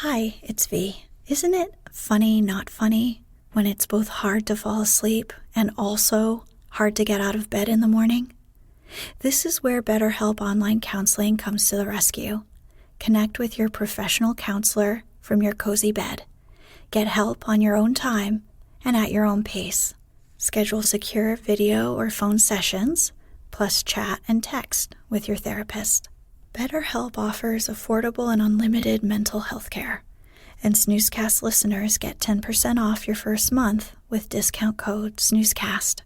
Hi, it's V. Isn't it funny, not funny, when it's both hard to fall asleep and also hard to get out of bed in the morning? This is where BetterHelp Online Counseling comes to the rescue. Connect with your professional counselor from your cozy bed. Get help on your own time and at your own pace. Schedule secure video or phone sessions, plus chat and text with your therapist. BetterHelp offers affordable and unlimited mental health care, and Snoozecast listeners get 10% off your first month with discount code Snoozecast.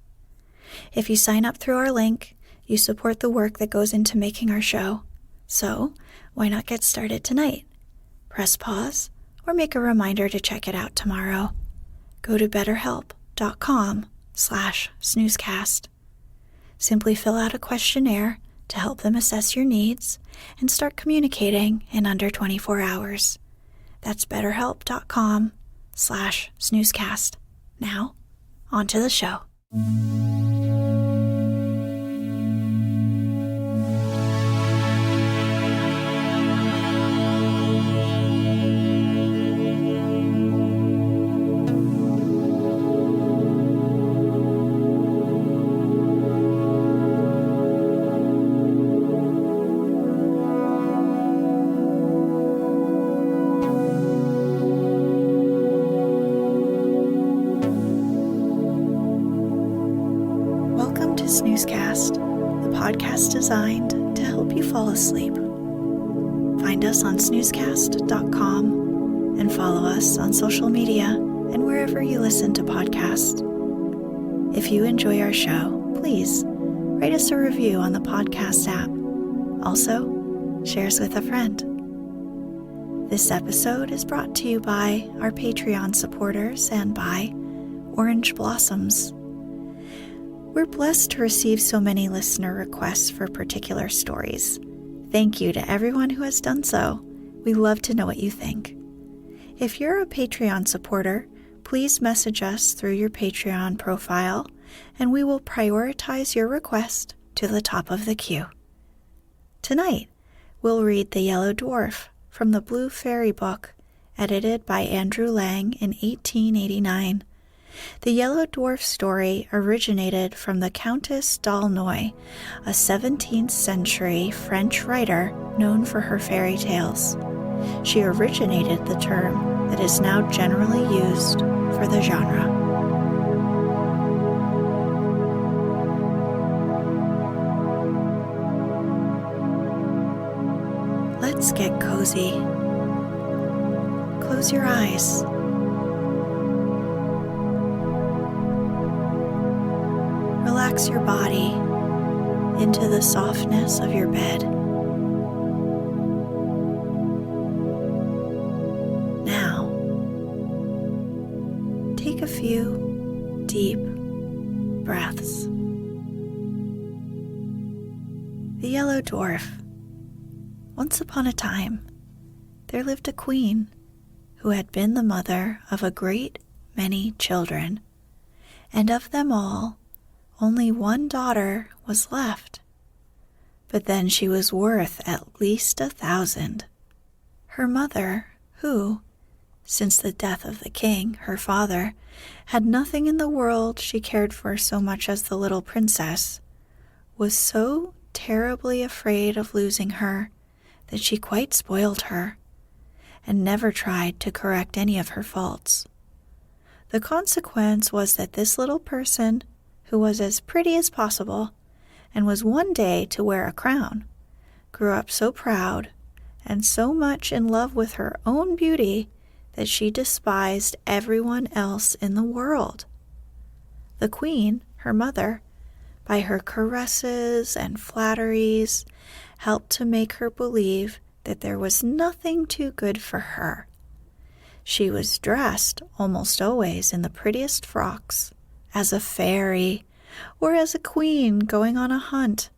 If you sign up through our link, you support the work that goes into making our show. So, why not get started tonight? Press pause or make a reminder to check it out tomorrow. Go to betterhelp.com/snoozecast. Simply fill out a questionnaire to help them assess your needs and start communicating in under 24 hours. That's betterhelp.com/snoozecast. Now, on to the show. Snoozecast, the podcast designed to help you fall asleep. Find us on snoozecast.com and follow us on social media and wherever you listen to podcasts. If you enjoy our show, please write us a review on the podcast app. Also, share us with a friend. This episode is brought to you by our Patreon supporters and by Orange Blossoms. We're blessed to receive so many listener requests for particular stories. Thank you to everyone who has done so. We love to know what you think. If you're a Patreon supporter, please message us through your Patreon profile, and we will prioritize your request to the top of the queue. Tonight, we'll read The Yellow Dwarf from the Blue Fairy book, edited by Andrew Lang in 1889. The Yellow Dwarf story originated from the Countess d'Aulnoy, a 17th century French writer known for her fairy tales. She originated the term that is now generally used for the genre. Let's get cozy. Close your eyes. Relax your body into the softness of your bed. Now, take a few deep breaths. The Yellow Dwarf. Once upon a time, there lived a queen who had been the mother of a great many children, and of them all, only one daughter was left, but then she was worth at least 1,000. Her mother, who, since the death of the king, her father, had nothing in the world she cared for so much as the little princess, was so terribly afraid of losing her that she quite spoiled her, and never tried to correct any of her faults. The consequence was that this little person, who was as pretty as possible, and was one day to wear a crown, grew up so proud and so much in love with her own beauty that she despised everyone else in the world. The queen, her mother, by her caresses and flatteries, helped to make her believe that there was nothing too good for her. She was dressed almost always in the prettiest frocks, as a fairy, or as a queen going on a hunt,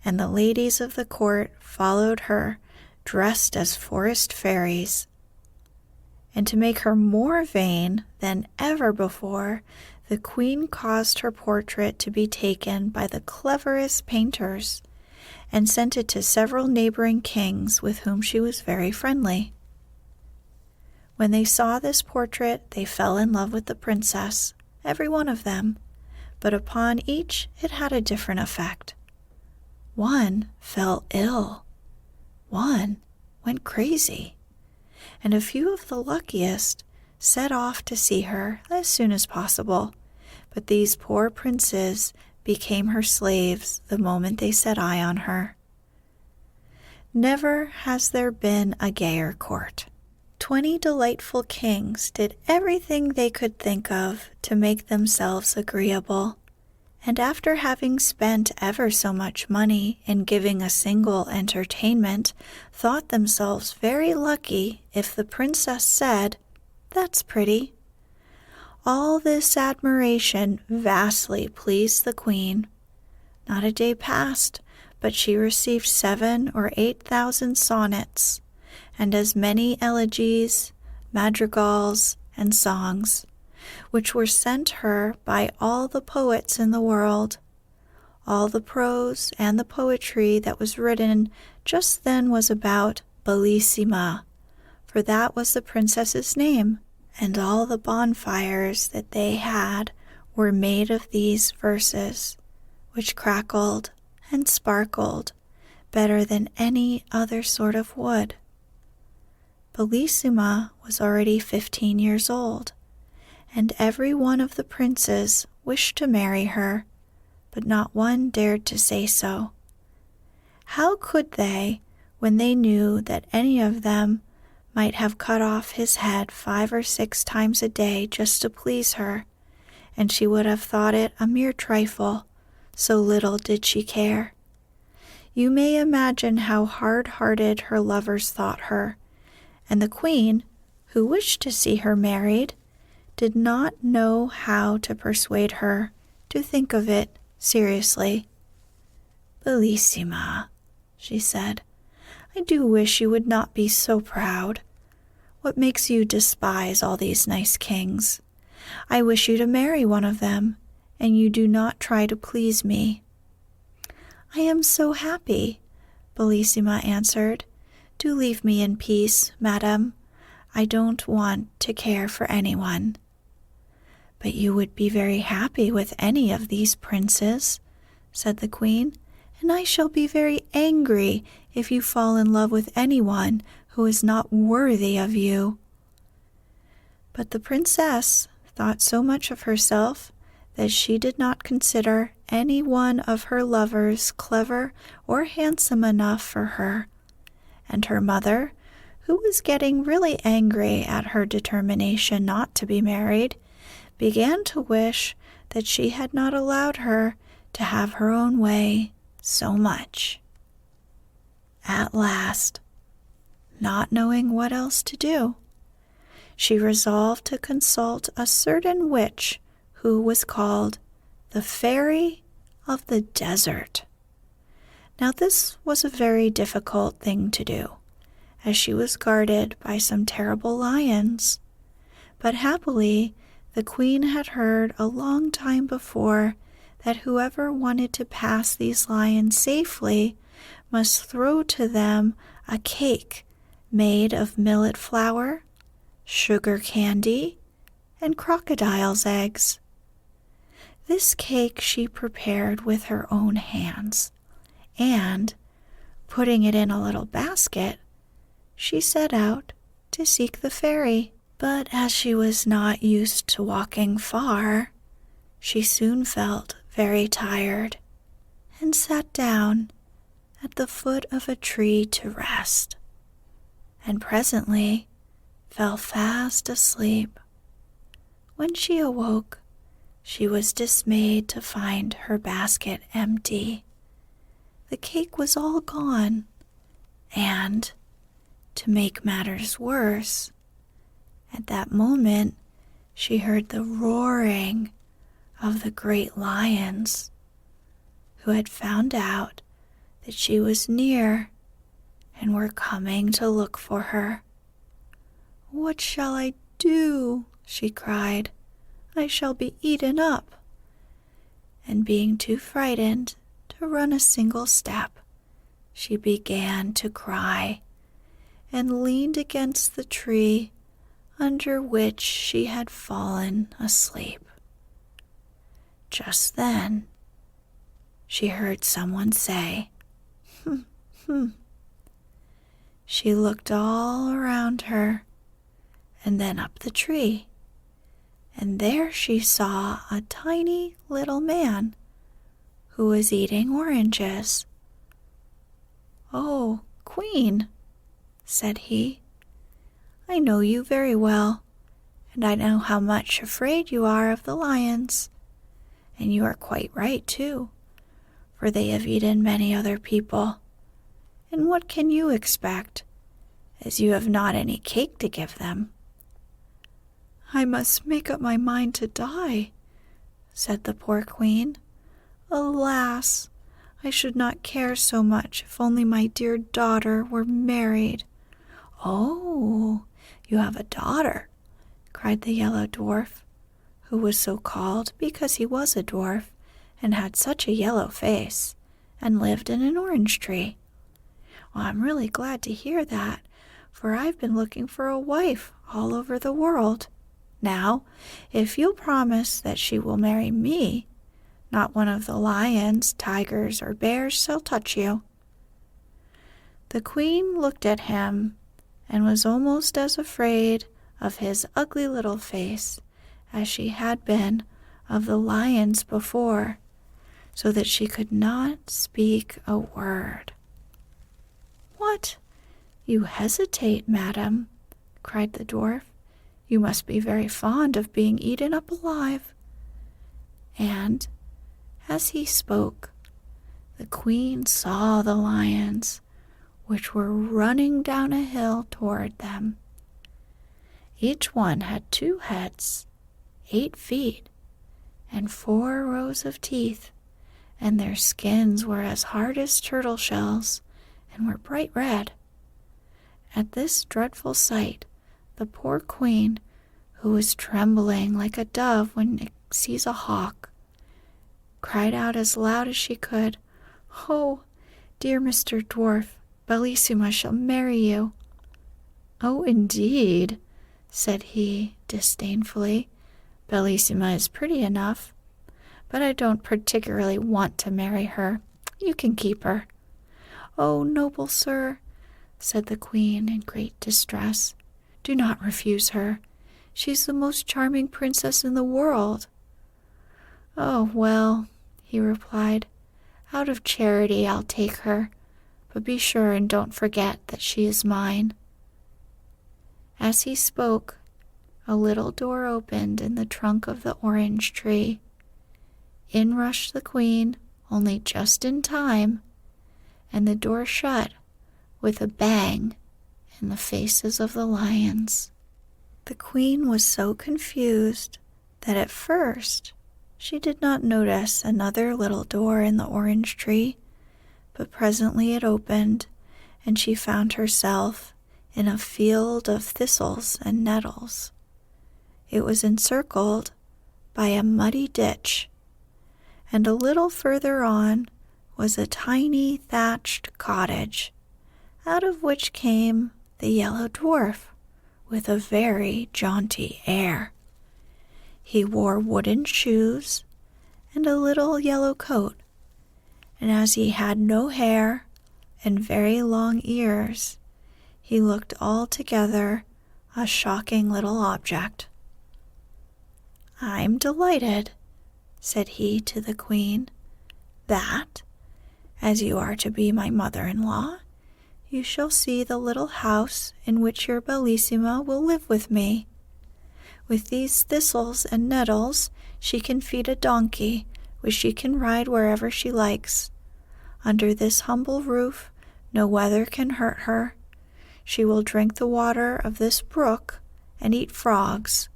and the ladies of the court followed her, dressed as forest fairies. And to make her more vain than ever before, the queen caused her portrait to be taken by the cleverest painters, and sent it to several neighboring kings with whom she was very friendly. When they saw this portrait, they fell in love with the princess, every one of them, but upon each it had a different effect. One fell ill, one went crazy, and a few of the luckiest set off to see her as soon as possible, but these poor princes became her slaves the moment they set eye on her. Never has there been a gayer court. 20 delightful kings did everything they could think of to make themselves agreeable, and after having spent ever so much money in giving a single entertainment, thought themselves very lucky if the princess said, "That's pretty." All this admiration vastly pleased the queen. Not a day passed but she received 7,000 or 8,000 sonnets, and as many elegies, madrigals, and songs, which were sent her by all the poets in the world. All the prose and the poetry that was written just then was about Bellissima, for that was the princess's name, and all the bonfires that they had were made of these verses, which crackled and sparkled better than any other sort of wood. Bellissima was already 15 years old, and every one of the princes wished to marry her, but not one dared to say so. How could they, when they knew that any of them might have cut off his head 5 or 6 times a day just to please her, and she would have thought it a mere trifle, so little did she care. You may imagine how hard-hearted her lovers thought her, and the queen, who wished to see her married, did not know how to persuade her to think of it seriously. "Bellissima," she said, "I do wish you would not be so proud. What makes you despise all these nice kings? I wish you to marry one of them, and you do not try to please me." "I am so happy," Bellissima answered. "Do leave me in peace, madam. I don't want to care for anyone." "But you would be very happy with any of these princes," said the queen, "and I shall be very angry if you fall in love with anyone who is not worthy of you." But the princess thought so much of herself that she did not consider any one of her lovers clever or handsome enough for her, and her mother, who was getting really angry at her determination not to be married, began to wish that she had not allowed her to have her own way so much. At last, not knowing what else to do, she resolved to consult a certain witch who was called the Fairy of the Desert. Now this was a very difficult thing to do, as she was guarded by some terrible lions. But happily, the queen had heard a long time before that whoever wanted to pass these lions safely must throw to them a cake made of millet flour, sugar candy, and crocodile's eggs. This cake she prepared with her own hands, and, putting it in a little basket, she set out to seek the fairy. But as she was not used to walking far, she soon felt very tired and sat down at the foot of a tree to rest, and presently fell fast asleep. When she awoke, she was dismayed to find her basket empty. The cake was all gone, and, to make matters worse, at that moment she heard the roaring of the great lions, who had found out that she was near and were coming to look for her. "What shall I do?" she cried. "I shall be eaten up." And being too frightened to run a single step, she began to cry and leaned against the tree under which she had fallen asleep. Just then, she heard someone say, "Hmm, hmm." She looked all around her and then up the tree, and there she saw a tiny little man who was eating oranges. "Oh, Queen," said he, "I know you very well, and I know how much afraid you are of the lions. And you are quite right, too, for they have eaten many other people. And what can you expect, as you have not any cake to give them?" "I must make up my mind to die," said the poor queen. "Alas, I should not care so much if only my dear daughter were married." "Oh, you have a daughter," cried the Yellow Dwarf, who was so called because he was a dwarf and had such a yellow face and lived in an orange tree. "Well, I'm really glad to hear that, for I've been looking for a wife all over the world. Now, if you'll promise that she will marry me, not one of the lions, tigers, or bears shall touch you." The queen looked at him and was almost as afraid of his ugly little face as she had been of the lions before, so that she could not speak a word. "What? You hesitate, madam," cried the dwarf. "You must be very fond of being eaten up alive." And as he spoke, the queen saw the lions, which were running down a hill toward them. Each one had 2 heads, 8 feet, and 4 rows of teeth, and their skins were as hard as turtle shells and were bright red. At this dreadful sight, the poor queen, who was trembling like a dove when it sees a hawk, cried out as loud as she could, "Oh, dear Mr. Dwarf, Bellissima shall marry you." "Oh, indeed," said he disdainfully. "Bellissima is pretty enough, but I don't particularly want to marry her. You can keep her." "Oh, noble sir," said the queen in great distress, "do not refuse her. She's the most charming princess in the world." "Oh, well," he replied, "out of charity I'll take her, but be sure and don't forget that she is mine." As he spoke, a little door opened in the trunk of the orange tree. In rushed the queen, only just in time, and the door shut with a bang in the faces of the lions. The queen was so confused that at first she did not notice another little door in the orange tree, but presently it opened, and she found herself in a field of thistles and nettles. It was encircled by a muddy ditch, and a little further on was a tiny thatched cottage, out of which came the Yellow Dwarf with a very jaunty air. He wore wooden shoes and a little yellow coat, and as he had no hair and very long ears, he looked altogether a shocking little object. "I'm delighted," said he to the queen, "that, as you are to be my mother-in-law, you shall see the little house in which your Bellissima will live with me. With these thistles and nettles she can feed a donkey, which she can ride wherever she likes. Under this humble roof no weather can hurt her. She will drink the water of this brook and eat frogs,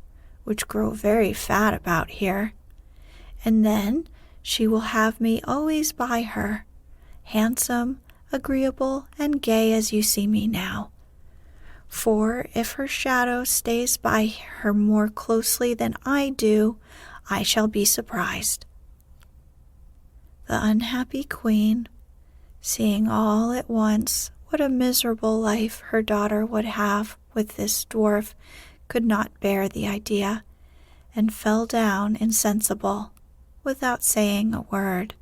which grow very fat about here. And then she will have me always by her, handsome, agreeable, and gay as you see me now. For if her shadow stays by her more closely than I do, I shall be surprised." The unhappy queen, seeing all at once what a miserable life her daughter would have with this dwarf, could not bear the idea, and fell down insensible, without saying a word.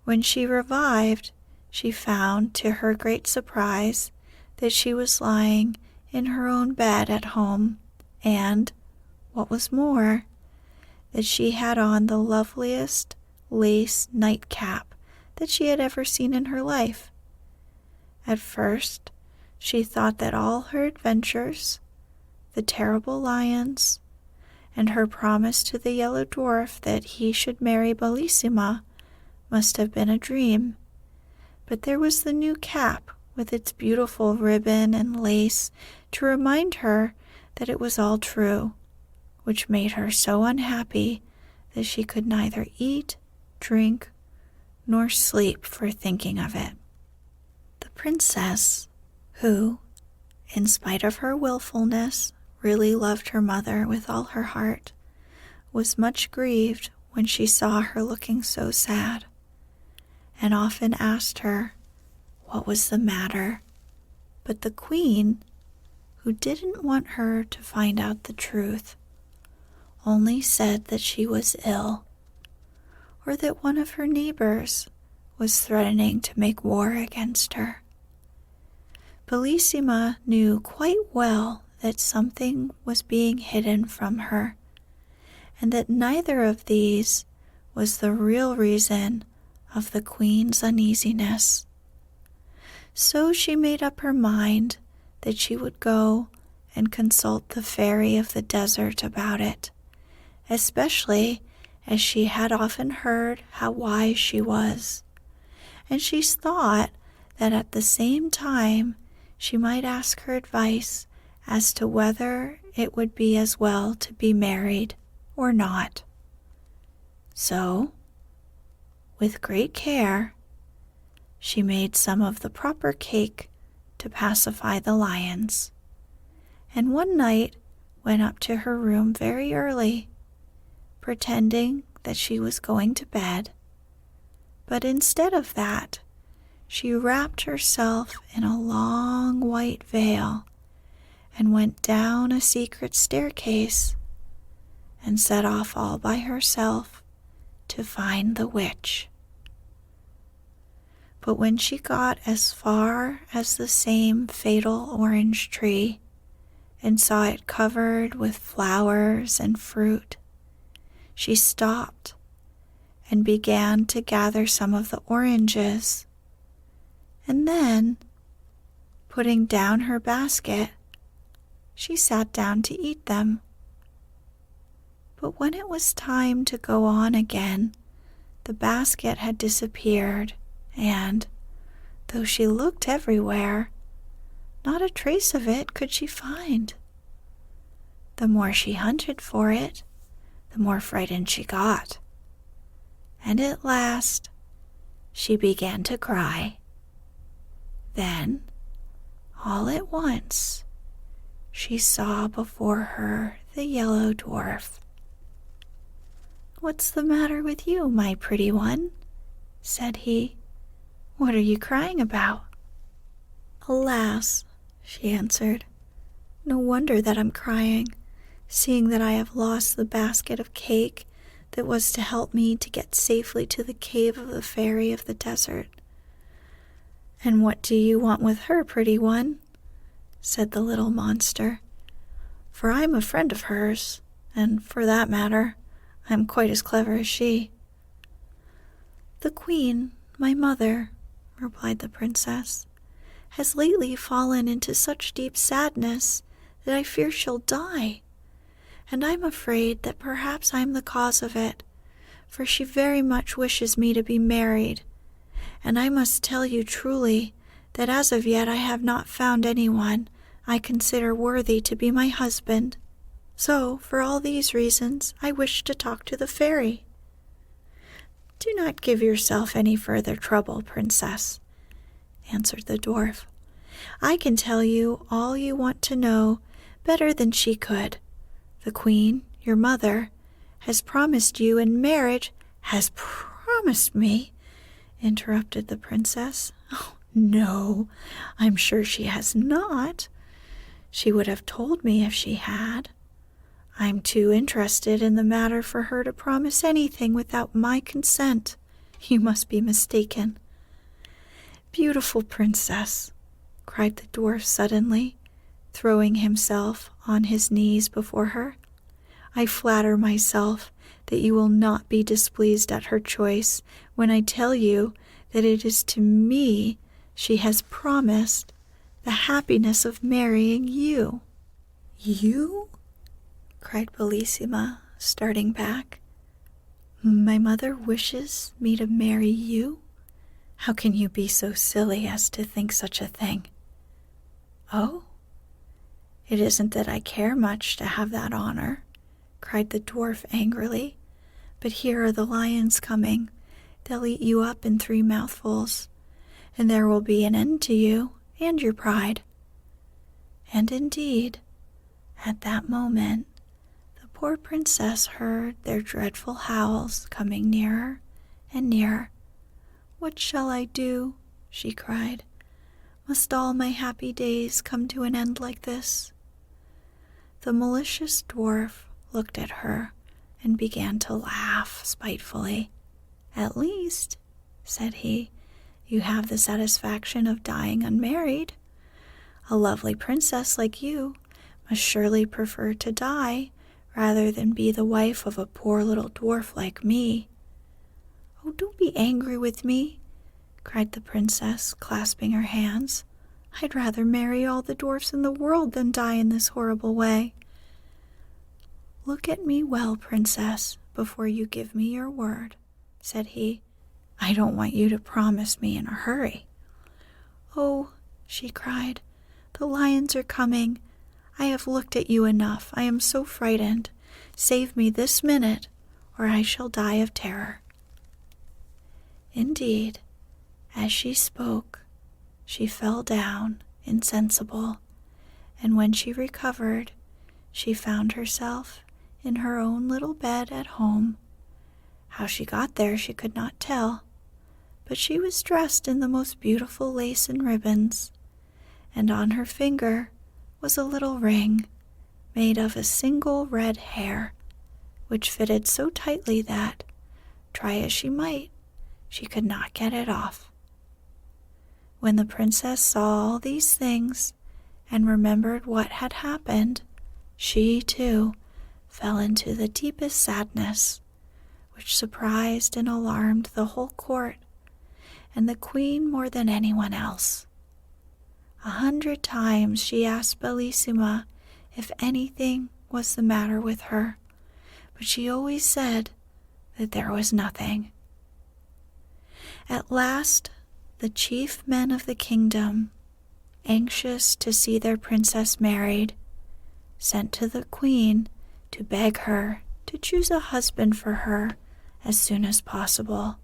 When she revived, she found, to her great surprise, that she was lying in her own bed at home, and, what was more, that she had on the loveliest lace nightcap that she had ever seen in her life. At first, she thought that all her adventures, the terrible lions, and her promise to the Yellow Dwarf that he should marry Bellissima must have been a dream. But there was the new cap with its beautiful ribbon and lace to remind her that it was all true, which made her so unhappy that she could neither eat, drink, nor sleep for thinking of it. The princess, who, in spite of her willfulness, really loved her mother with all her heart, was much grieved when she saw her looking so sad, and often asked her what was the matter. But the queen, who didn't want her to find out the truth, only said that she was ill, or that one of her neighbors was threatening to make war against her. Bellissima knew quite well that something was being hidden from her, and that neither of these was the real reason of the queen's uneasiness. So she made up her mind that she would go and consult the fairy of the desert about it, especially as she had often heard how wise she was, and she thought that at the same time she might ask her advice as to whether it would be as well to be married or not. So, with great care, she made some of the proper cake to pacify the lions, and one night went up to her room very early, pretending that she was going to bed. But instead of that, she wrapped herself in a long white veil and went down a secret staircase and set off all by herself to find the witch. But when she got as far as the same fatal orange tree and saw it covered with flowers and fruit, she stopped and began to gather some of the oranges, and then, putting down her basket, she sat down to eat them. But when it was time to go on again, the basket had disappeared, and, though she looked everywhere, not a trace of it could she find. The more she hunted for it, the more frightened she got, and at last she began to cry. Then, all at once, she saw before her the Yellow Dwarf. "What's the matter with you, my pretty one?" said he. "What are you crying about?" "Alas," she answered, "no wonder that I'm crying, seeing that I have lost the basket of cake that was to help me to get safely to the cave of the fairy of the desert." "And what do you want with her, pretty one?" said the little monster. "For I'm a friend of hers, and for that matter, I'm quite as clever as she." "The queen, my mother," replied the princess, "has lately fallen into such deep sadness that I fear she'll die, and I'm afraid that perhaps I'm the cause of it, for she very much wishes me to be married, and I must tell you truly that as of yet I have not found anyone I consider worthy to be my husband. So, for all these reasons, I wish to talk to the fairy." "Do not give yourself any further trouble, princess," answered the dwarf. "I can tell you all you want to know better than she could. The queen, your mother, has promised you in marriage—" "Has promised me?" interrupted the princess. "Oh, no, I'm sure she has not. She would have told me if she had. I'm too interested in the matter for her to promise anything without my consent. You must be mistaken." "Beautiful princess," cried the dwarf suddenly, throwing himself on his knees before her, "I flatter myself that you will not be displeased at her choice when I tell you that it is to me she has promised the happiness of marrying you." "You?" cried Bellissima, starting back. "My mother wishes me to marry you? How can you be so silly as to think such a thing?" "Oh, it isn't that I care much to have that honor," cried the dwarf angrily, "but here are the lions coming. They'll eat you up in 3 mouthfuls, and there will be an end to you and your pride." And indeed, at that moment, the poor princess heard their dreadful howls coming nearer and nearer. "What shall I do?" she cried. "Must all my happy days come to an end like this?" The malicious dwarf looked at her and began to laugh spitefully. "At least," said he, "you have the satisfaction of dying unmarried. A lovely princess like you must surely prefer to die rather than be the wife of a poor little dwarf like me." "Oh, don't be angry with me," cried the princess, clasping her hands. "I'd rather marry all the dwarfs in the world than die in this horrible way." "Look at me well, princess, before you give me your word," said he. "I don't want you to promise me in a hurry." "Oh," she cried, "the lions are coming. I have looked at you enough. I am so frightened. Save me this minute, or I shall die of terror." Indeed, as she spoke, she fell down insensible, and when she recovered, she found herself in her own little bed at home. How she got there she could not tell, but she was dressed in the most beautiful lace and ribbons, and on her finger was a little ring made of a single red hair, which fitted so tightly that, try as she might, she could not get it off. When the princess saw all these things and remembered what had happened, she, too, fell into the deepest sadness, which surprised and alarmed the whole court, and the queen more than anyone else. 100 times she asked Bellissima if anything was the matter with her, but she always said that there was nothing. At last, the chief men of the kingdom, anxious to see their princess married, sent to the queen to beg her to choose a husband for her as soon as possible.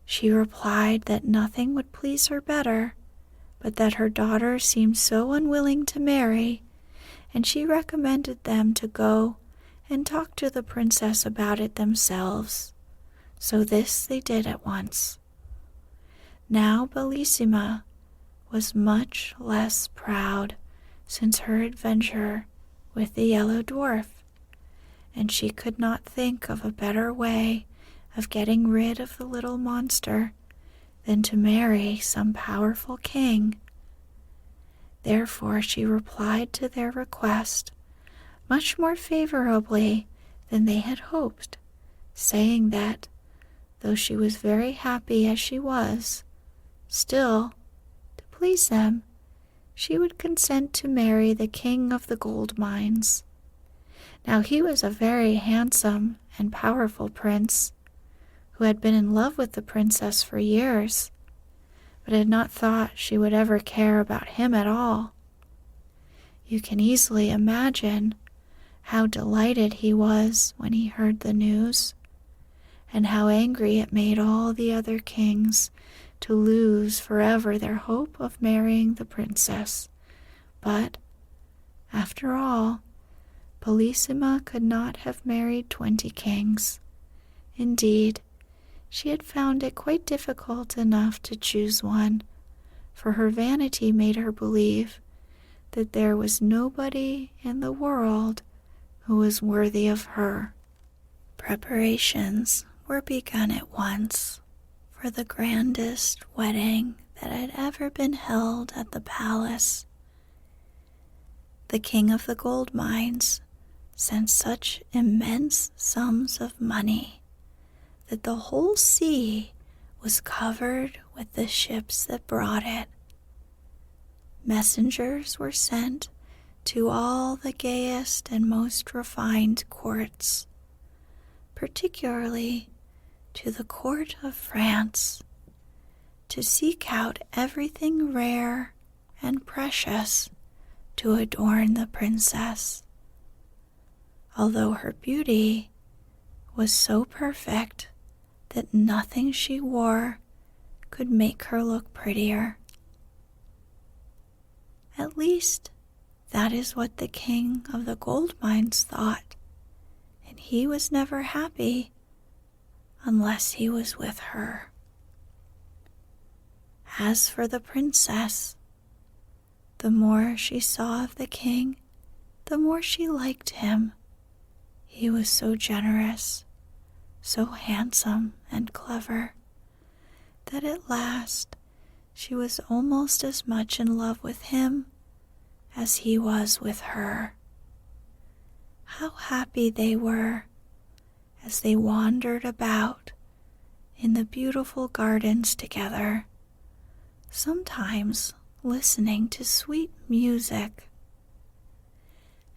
She replied that nothing would please her better, but that her daughter seemed so unwilling to marry, and she recommended them to go and talk to the princess about it themselves. So this they did at once. Now Bellissima was much less proud since her adventure with the Yellow Dwarf, and she could not think of a better way of getting rid of the little monster than to marry some powerful king. Therefore she replied to their request much more favorably than they had hoped, saying that, though she was very happy as she was, still, to please them, she would consent to marry the king of the gold mines. Now he was a very handsome and powerful prince, who had been in love with the princess for years, but had not thought she would ever care about him at all. You can easily imagine how delighted he was when he heard the news, and how angry it made all the other kings to lose forever their hope of marrying the princess. But, after all, Bellissima could not have married 20 kings. Indeed, she had found it quite difficult enough to choose one, for her vanity made her believe that there was nobody in the world who was worthy of her. Preparations were begun at once for the grandest wedding that had ever been held at the palace. The king of the gold mines sent such immense sums of money that the whole sea was covered with the ships that brought it. Messengers were sent to all the gayest and most refined courts, particularly to the court of France, to seek out everything rare and precious to adorn the princess. Although her beauty was so perfect that nothing she wore could make her look prettier. At least, that is what the king of the gold mines thought, and he was never happy unless he was with her. As for the princess, the more she saw of the king, the more she liked him. He was so generous, so handsome and clever, that at last she was almost as much in love with him as he was with her. How happy they were as they wandered about in the beautiful gardens together, sometimes listening to sweet music.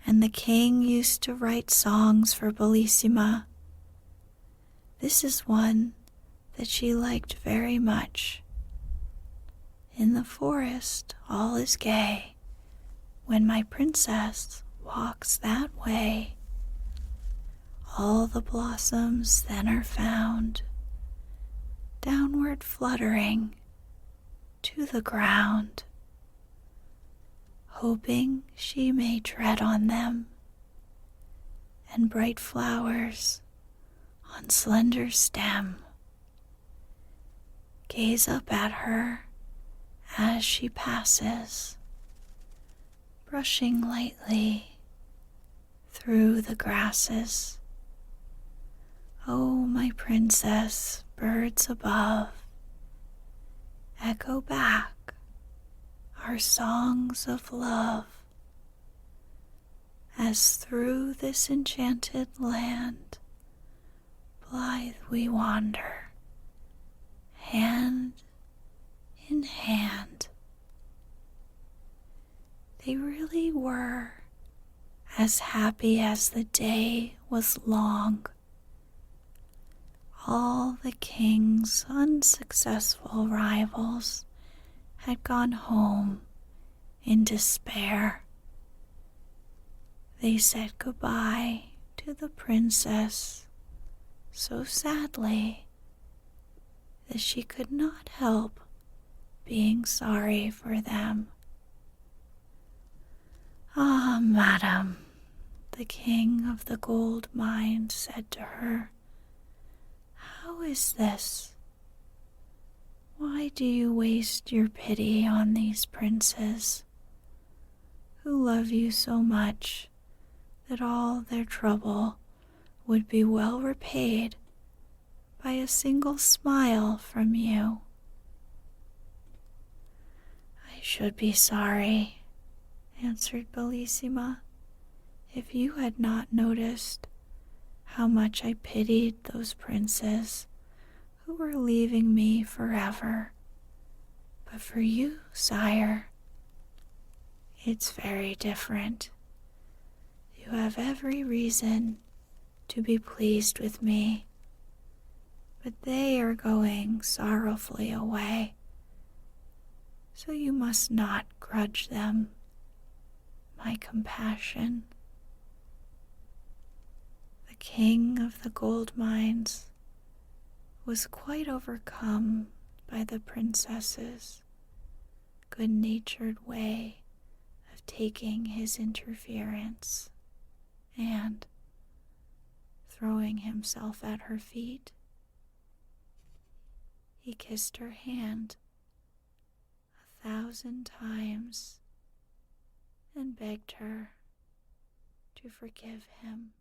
And the king used to write songs for Bellissima. This is one that she liked very much. In the forest all is gay, when my princess walks that way. All the blossoms then are found, downward fluttering to the ground, hoping she may tread on them, and bright flowers on slender stem gaze up at her as she passes, brushing lightly through the grasses. Oh, my princess, birds above, echo back our songs of love, as through this enchanted land blithe we wander, hand in hand. They really were as happy as the day was long. All the king's unsuccessful rivals had gone home in despair. They said goodbye to the princess so sadly that she could not help being sorry for them. "Ah, madam," the king of the gold mine said to her, "how is this? Why do you waste your pity on these princes who love you so much that all their trouble would be well repaid by a single smile from you?" "I should be sorry," answered Bellissima, "if you had not noticed how much I pitied those princes who were leaving me forever. But for you, sire, it's very different. You have every reason to be pleased with me, but they are going sorrowfully away, so you must not grudge them my compassion." The king of the gold mines was quite overcome by the princess's good-natured way of taking his interference, and, throwing himself at her feet, he kissed her hand 1,000 times and begged her to forgive him.